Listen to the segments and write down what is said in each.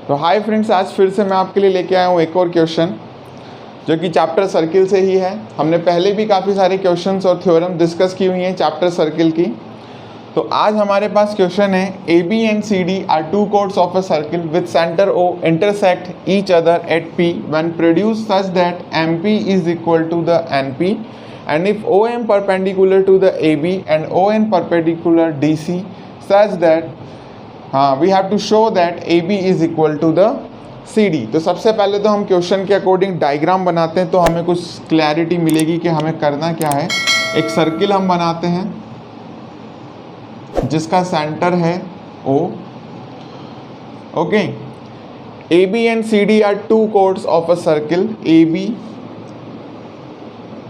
तो hi friends, आज फिर से मैं आपके लिए लेके आया हूँ एक और क्वेश्चन जो कि चैप्टर सर्किल से ही है। हमने पहले भी काफ़ी सारे क्वेश्चंस और थ्योरम डिस्कस की हुई हैं चैप्टर सर्किल की। तो आज हमारे पास क्वेश्चन है A B and C D are two chords of a circle with centre O intersect each other at P when produce such that M P is equal to the N P and if O M perpendicular to the A B and O N perpendicular D C such that we have to show that A B is equal to the C D. तो सबसे पहले तो हम question के according diagram बनाते हैं तो हमें कुछ क्लैरिटी मिलेगी कि हमें करना क्या है। एक सर्किल हम बनाते हैं जिसका सेंटर है O। Okay, A B and C D are two chords of a circle. A B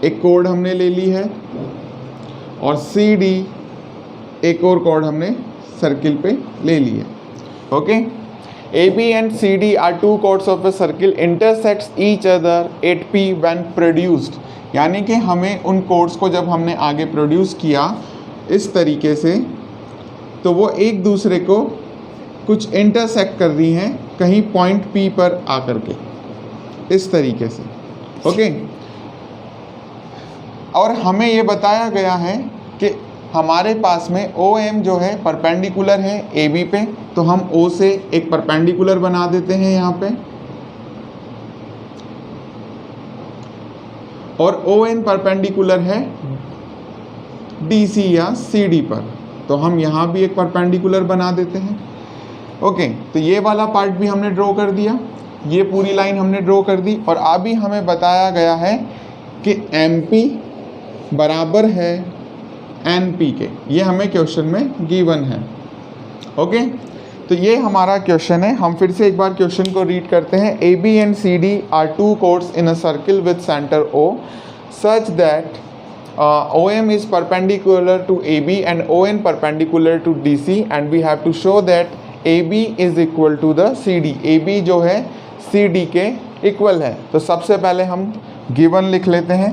एक कोड हमने ले ली है और सी डी एक और कोड हमने सर्किल पे ले ली है। Okay, A B and C D are two chords of a circle intersects each other at P when produced, यानी कि हमें उन कोड्स को जब हमने आगे प्रोड्यूस किया इस तरीके से तो वो एक दूसरे को कुछ इंटरसेक्ट कर रही हैं कहीं पॉइंट P पर आकर के, इस तरीके से। ओके, और हमें ये बताया गया है कि हमारे पास में OM जो है परपेंडिकुलर है AB पे, तो हम O से एक परपेंडिकुलर बना देते हैं यहाँ पे, और ON परपेंडिकुलर है DC या CD पर, तो हम यहाँ भी एक परपेंडिकुलर बना देते हैं। ओके, तो ये वाला पार्ट भी हमने ड्रॉ कर दिया, ये पूरी लाइन हमने ड्रॉ कर दी। और अभी हमें बताया गया है कि MP बराबर है NP के, ये हमें क्वेश्चन में गिवन है। ओके, तो ये हमारा क्वेश्चन है। हम फिर से एक बार क्वेश्चन को रीड करते हैं। A B and C D are two chords in a circle with centre O such that OM is perpendicular to AB and ON perpendicular to DC and we have to show that AB is equal to the CD। AB जो है CD के equal है। तो सबसे पहले हम given लिख लेते हैं।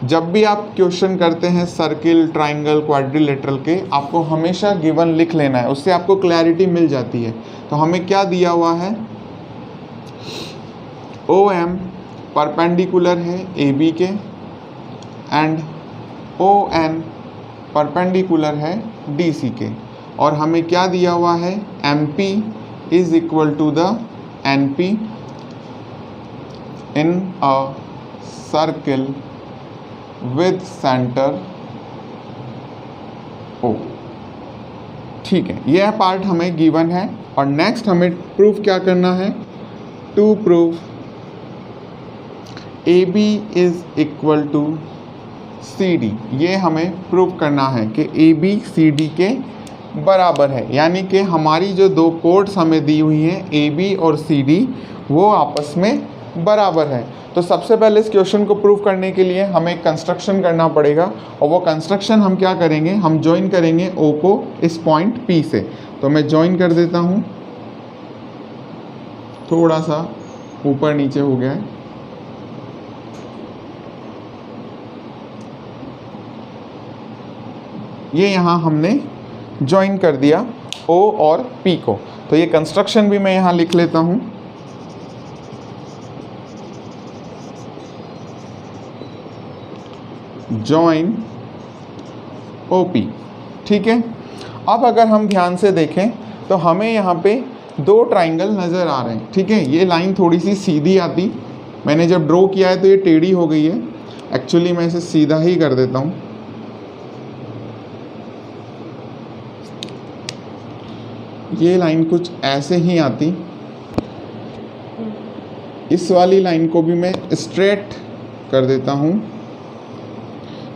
जब भी आप क्वेश्चन करते हैं सर्किल, ट्राइंगल, क्वाड्रिलेटरल के, आपको हमेशा गिवन लिख लेना है, उससे आपको क्लैरिटी मिल जाती है। तो हमें क्या दिया हुआ है, OM परपेंडिकुलर है AB के एंड ON परपेंडिकुलर है DC के, और हमें क्या दिया हुआ है, MP is equal to the NP in a circle with centre O। ठीक है, यह पार्ट हमें गिवन है। और नेक्स्ट हमें प्रूफ क्या करना है, to prove AB is equal to CD। ये हमें प्रूव करना है कि AB CD के बराबर है, यानी कि हमारी जो दो कोड्स हमें दी हुई हैं AB और CD वो आपस में बराबर है। तो सबसे पहले इस क्वेश्चन को प्रूव करने के लिए हमें कंस्ट्रक्शन करना पड़ेगा, और वो कंस्ट्रक्शन हम क्या करेंगे, हम ज्वाइन करेंगे O को इस पॉइंट P से। तो मैं ज्वाइन कर देता हूँ, थोड़ा सा ऊपर नीचे हो गया है। ये यहाँ हमने ज्वाइन कर दिया O और P को। तो ये कंस्ट्रक्शन भी मैं यहाँ लिख लेता हूँ। Join OP। ठीक है, अब अगर हम ध्यान से देखें तो हमें यहाँ पे दो ट्राइंगल नज़र आ रहे हैं। ठीक है, ये लाइन थोड़ी सी सीधी आती, मैंने जब ड्रॉ किया है तो ये टेढ़ी हो गई है। एक्चुअली मैं इसे सीधा ही कर देता हूँ। ये लाइन कुछ ऐसे ही आती, इस वाली लाइन को भी मैं स्ट्रेट कर देता हूँ,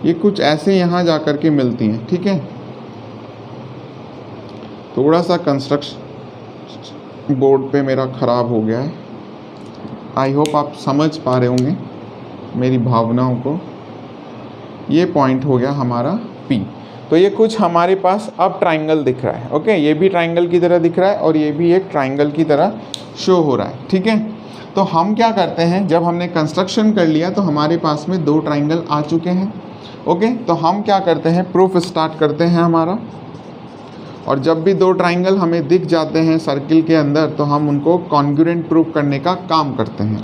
ये कुछ ऐसे यहाँ जा कर के मिलती हैं। ठीक है, थोड़ा सा कंस्ट्रक्शन बोर्ड पे मेरा ख़राब हो गया है। आई होप आप समझ पा रहे होंगे मेरी भावनाओं को। ये पॉइंट हो गया हमारा P। तो ये कुछ हमारे पास अब ट्राइंगल दिख रहा है। ओके, ये भी ट्राइंगल की तरह दिख रहा है और ये भी एक ट्राइंगल की तरह शो हो रहा है। ठीक है, तो हम क्या करते हैं, जब हमने कंस्ट्रक्शन कर लिया तो हमारे पास में दो ट्राइंगल आ चुके हैं। ओके, तो हम क्या करते हैं, प्रूफ स्टार्ट करते हैं हमारा। और जब भी दो ट्राइंगल हमें दिख जाते हैं सर्किल के अंदर तो हम उनको कॉन्ग्रुएंट प्रूव करने का काम करते हैं।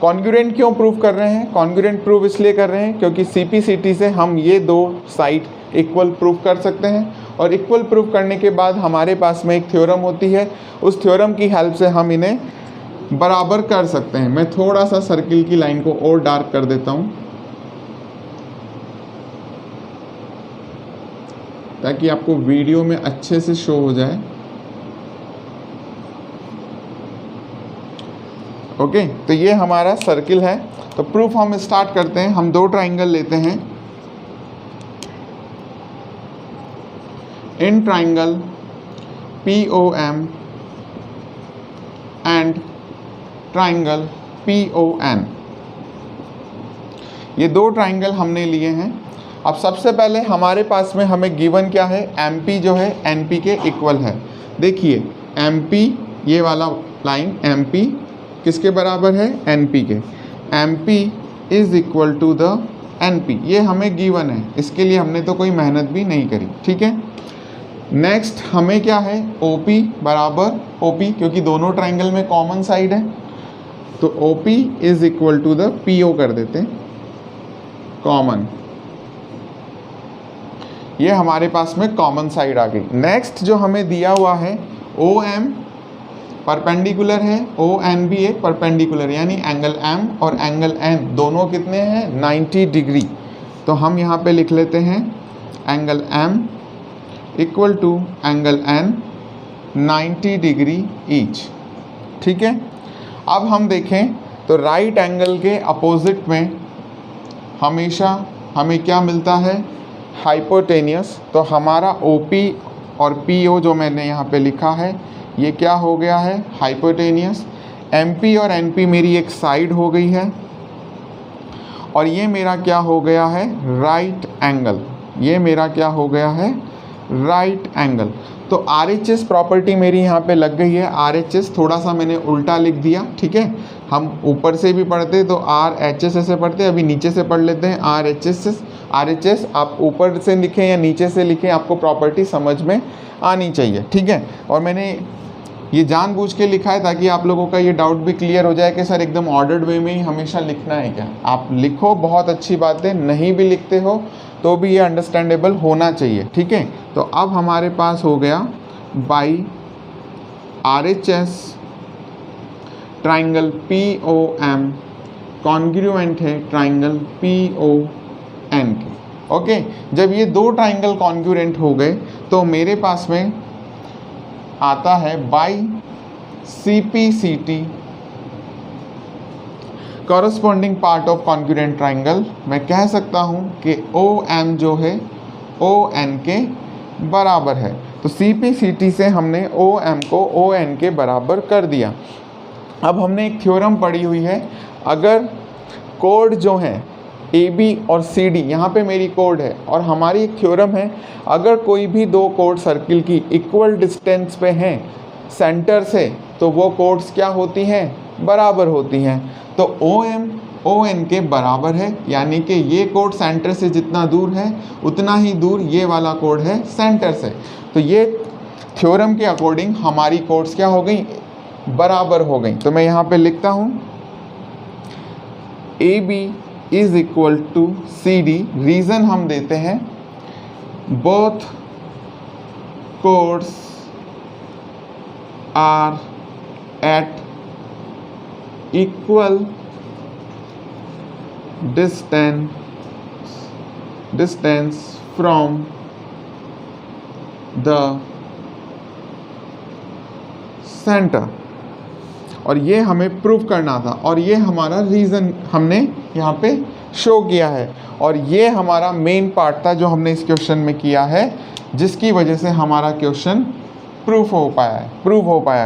कॉन्ग्रुएंट क्यों प्रूव कर रहे हैं? कॉन्ग्रुएंट प्रूव इसलिए कर रहे हैं क्योंकि CP/CT से हम ये दो साइड इक्वल प्रूव कर सकते हैं, और इक्वल प्रूव करने के बाद हमारे पास में एक थ्योरम होती है, उस थ्योरम की हेल्प से हम इन्हें बराबर कर सकते हैं। मैं थोड़ा सा सर्किल की लाइन को और डार्क कर देता हूँ ताकि आपको वीडियो में अच्छे से शो हो जाए। ओके, तो ये हमारा सर्किल है। तो प्रूफ हम स्टार्ट करते हैं। हम दो ट्राइंगल लेते हैं। In triangle POM and triangle PON, ये दो ट्राइंगल हमने लिए हैं। अब सबसे पहले हमारे पास में हमें गिवन क्या है? MP जो है NP के इक्वल है। देखिए MP, ये वाला लाइन MP किसके बराबर है? NP के। MP is equal to the NP, ये हमें गिवन है, इसके लिए हमने तो कोई मेहनत भी नहीं करी। ठीक है, नेक्स्ट हमें क्या है? OP बराबर OP, क्योंकि दोनों ट्राइंगल में कॉमन साइड है, तो OP is equal to the PO कर देते हैं, कॉमन। ये हमारे पास में कॉमन साइड आ गई। नेक्स्ट जो हमें दिया हुआ है OM परपेंडिकुलर है, ON भी एक परपेंडिकुलर, यानी एंगल M और एंगल N दोनों कितने हैं? 90 डिग्री। तो हम यहाँ पे लिख लेते हैं angle M equal to angle N 90 degree each. ठीक है, अब हम देखें तो राइट एंगल के अपोजिट में हमेशा हमें क्या मिलता है? हाइपोटेनियस। तो हमारा OP और PO जो मैंने यहाँ पे लिखा है ये क्या हो गया है? हाइपोटेनियस। MP और NP मेरी एक साइड हो गई है, और ये मेरा क्या हो गया है? Right angle. ये मेरा क्या हो गया है? Right angle. तो RHS प्रॉपर्टी मेरी यहाँ पे लग गई है। RHS थोड़ा सा मैंने उल्टा लिख दिया। ठीक है, हम ऊपर से भी पढ़ते तो RHS ऐसे पढ़ते, अभी नीचे से पढ़ लेते हैं RHS। आप ऊपर से लिखें या नीचे से लिखें, आपको प्रॉपर्टी समझ में आनी चाहिए। ठीक है, और मैंने ये जानबूझ के लिखा है ताकि आप लोगों का ये डाउट भी क्लियर हो जाए कि सर एकदम ऑर्डर्ड वे में ही हमेशा लिखना है क्या? आप लिखो, बहुत अच्छी बात है, नहीं भी लिखते हो तो भी ये अंडरस्टैंडेबल होना चाहिए। ठीक है, तो अब हमारे पास हो गया by RHS triangle POM congruent है ट्राइंगल PON के। ओके, जब ये दो ट्राइंगल कॉन्ग्रुएंट हो गए तो मेरे पास में आता है by CP/CT corresponding part of congruent triangle. मैं कह सकता हूँ कि OM जो है ON के बराबर है। तो CP/CT से हमने OM को ON के बराबर कर दिया। अब हमने एक थ्योरम पढ़ी हुई है, अगर कोड जो है AB और CD, यहाँ पे मेरी कोड है, और हमारी एक थ्योरम है, अगर कोई भी दो कोड सर्किल की इक्वल डिस्टेंस पे हैं सेंटर से तो वो कोड्स क्या होती हैं? बराबर होती हैं। तो OM ON के बराबर है, यानी कि ये कोड सेंटर से जितना दूर है उतना ही दूर ये वाला कोड है सेंटर से। तो ये थ्योरम के अकॉर्डिंग हमारी कोड्स क्या हो गई? बराबर हो गई। तो मैं यहाँ पे लिखता हूँ AB is equal to CD। Reason हम देते हैं both chords are at equal distance from the centre. और ये हमें प्रूव करना था, और ये हमारा रीज़न हमने यहाँ पे शो किया है, और ये हमारा मेन पार्ट था जो हमने इस क्वेश्चन में किया है, जिसकी वजह से हमारा क्वेश्चन प्रूफ हो पाया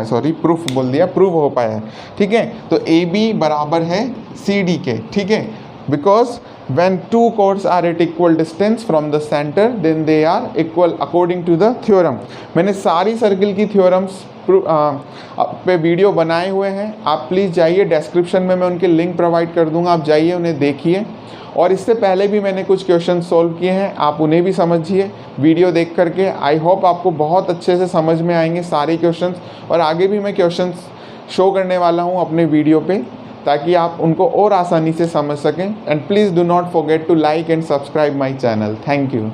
है। ठीक है, तो AB बराबर है CD के। ठीक है, because when two chords are at equal distance from the center then they are equal according to the theorem। मैंने सारी सर्किल की थ्योरम्स पे वीडियो बनाए हुए हैं, आप प्लीज़ जाइए, डिस्क्रिप्शन में मैं उनके लिंक प्रोवाइड कर दूंगा, आप जाइए उन्हें देखिए। और इससे पहले भी मैंने कुछ क्वेश्चन सॉल्व किए हैं, आप उन्हें भी समझिए वीडियो देख करके। आई होप आपको बहुत अच्छे से समझ में आएंगे सारे क्वेश्चंस, और आगे भी मैं क्वेश्चंस शो करने वाला हूं अपने वीडियो पे, ताकि आप उनको और आसानी से समझ सकें। And please do not forget to like and subscribe my channel. Thank you.